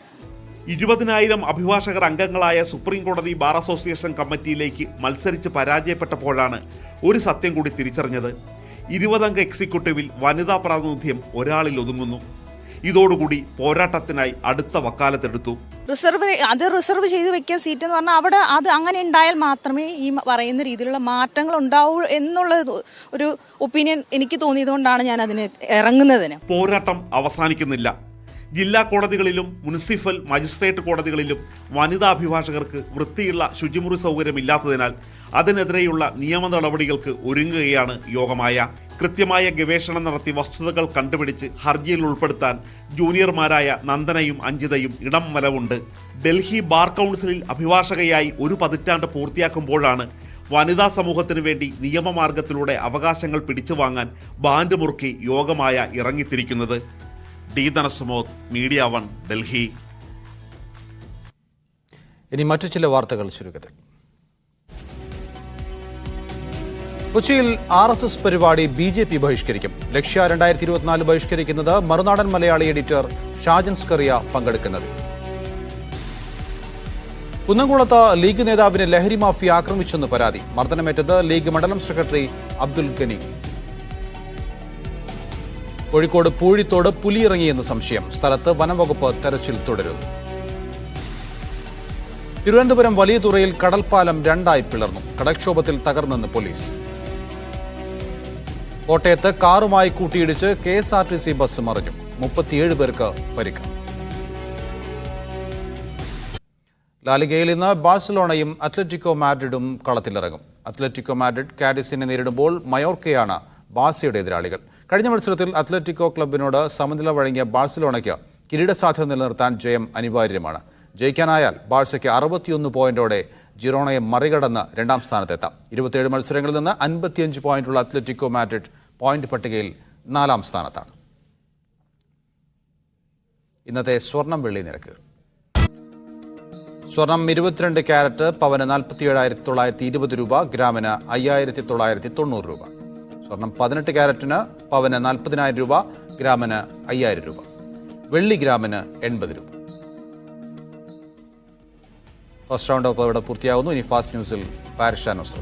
20,000 അഭിഭാഷകർ അംഗങ്ങളായ സുപ്രീം കോടതി ബാർ അസോസിയേഷൻ കമ്മിറ്റിയിലേക്ക് മത്സരിച്ച് പരാജയപ്പെട്ടപ്പോഴാണ് ഒരു സത്യം കൂടി തിരിച്ചറിഞ്ഞത്. 20 അംഗ എക്സിക്യൂട്ടീവിൽ വനിതാ പ്രാതിനിധ്യം ഒരാളിൽ ഒതുങ്ങുന്നു. ഇതോടുകൂടി പോരാട്ടത്തിനായി അടുത്ത വക്കാലത്തെടുത്തു. റിസർവ് ചെയ്ത് വെക്കാൻ സീറ്റ് എന്ന് പറഞ്ഞാൽ അവിടെ അത് അങ്ങനെ ഉണ്ടായാൽ മാത്രമേ ഈ പറയുന്ന രീതിയിലുള്ള മാറ്റങ്ങൾ ഉണ്ടാവൂ എന്നുള്ള ഒരു ഒപ്പീനിയൻ എനിക്ക് തോന്നിയതുകൊണ്ടാണ് ഞാൻ അതിന് ഇറങ്ങുന്നതിന്. പോരാട്ടം അവസാനിക്കുന്നില്ല. ജില്ലാ കോടതികളിലും മുനിസിപ്പൽ മജിസ്ട്രേറ്റ് കോടതികളിലും വനിതാ അഭിഭാഷകർക്ക് വൃത്തിയുള്ള ശുചിമുറി സൗകര്യമില്ലാത്തതിനാൽ അതിനെതിരെയുള്ള നിയമ നടപടികൾക്ക് ഒരുങ്ങുകയാണ് യോഗമായ. കൃത്യമായ ഗവേഷണം നടത്തി വസ്തുതകൾ കണ്ടുപിടിച്ച് ഹർജിയിൽ ഉൾപ്പെടുത്താൻ ജൂനിയർമാരായ നന്ദനയും അഞ്ജിതയും ഇടം വലവുണ്ട്. ഡൽഹി ബാർ കൗൺസിലിൽ അഭിഭാഷകയായി 1 പതിറ്റാണ്ട് പൂർത്തിയാക്കുമ്പോഴാണ് വനിതാ സമൂഹത്തിനു വേണ്ടി നിയമമാർഗത്തിലൂടെ അവകാശങ്ങൾ പിടിച്ചുവാങ്ങാൻ ബാൻഡ് മുറുക്കി യോഗമായ ഇറങ്ങിത്തിരിക്കുന്നത്. D Dhanasumod, media 1, Delhi. ഇനി മറ്റു ചില വാർത്തകൾ ചുരുക്കത്തിൽ. കൊച്ചിയിൽ RSS പരിപാടി BJP ബഹിഷ്കരിക്കും. ലക്ഷ്യ 2024 ബഹിഷ്കരിക്കുന്നത് മറുനാടൻ മലയാളി എഡിറ്റർ ഷാജൻ സ്കറിയ പങ്കെടുക്കുന്നത്. കുന്നംകുളത്ത് ലീഗ് നേതാവിനെ ലഹരി മാഫിയ ആക്രമിച്ചെന്ന് പരാതി. മർദ്ദനമേറ്റത് ലീഗ് മണ്ഡലം സെക്രട്ടറി അബ്ദുൽ ഗനി. കോഴിക്കോട് പൂഴിത്തോട് പുലിയിറങ്ങിയെന്ന് സംശയം. സ്ഥലത്ത് വനംവകുപ്പ് തെരച്ചിൽ തുടരുന്നു. തിരുവനന്തപുരം വലിയ തുറയിൽ കടൽപ്പാലം 2 പിളർന്നു. കടൽക്ഷോഭത്തിൽ തകർന്നെന്ന് പോലീസ്. കോട്ടയത്ത് കാറുമായി കൂട്ടിയിടിച്ച് KSRTC ബസ് മറിഞ്ഞു. 37 പേർക്ക് പരിക്ക്. ലാലിഗയിൽ ഇന്ന് ബാഴ്സലോണയും അത്ലറ്റിക്കോ മാഡ്രിഡും കളത്തിലിറങ്ങും. അത്ലറ്റിക്കോ മാഡ്രിഡ് കാഡിസിനെ നേരിടുമ്പോൾ മയോർക്കയാണ് ബാഴ്സയുടെ എതിരാളികൾ. കഴിഞ്ഞ മത്സരത്തിൽ അത്ലറ്റിക്കോ ക്ലബിനോട് സമനില വഴങ്ങിയ ബാഴ്സലോണയ്ക്ക് കിരീട സാധ്യത നിലനിർത്താൻ ജയം അനിവാര്യമാണ്. ജയിക്കാനായാൽ ബാഴ്സയ്ക്ക് 61 പോയിന്റോടെ ജിറോണയെ മറികടന്ന് 2ാം സ്ഥാനത്തെത്താം. 27 മത്സരങ്ങളിൽ നിന്ന് 55 പോയിന്റുള്ള അത്ലറ്റിക്കോ മാഡ്രിഡ് പോയിന്റ് പട്ടികയിൽ 4ാം സ്ഥാനത്താണ്. ഇന്നത്തെ സ്വർണം വെള്ളി നിരക്കുകൾ. സ്വർണം 22 ക്യാരറ്റ് പവന് 47,920 രൂപ, ഗ്രാമിന് 5,990 രൂപ. സ്വർണം 18 ക്യാരറ്റിന് പവന് 40,000 രൂപ, ഗ്രാമിന് 5,000 രൂപ. വെള്ളി ഗ്രാമിന് 80 രൂപ. ഫസ്റ്റ് റൗണ്ട് ഓഫ് ഇവിടെ പൂർത്തിയാകുന്നു. ഇനി ഫാസ്റ്റ് ന്യൂസിൽ പാരിഷ ന്യൂസ്.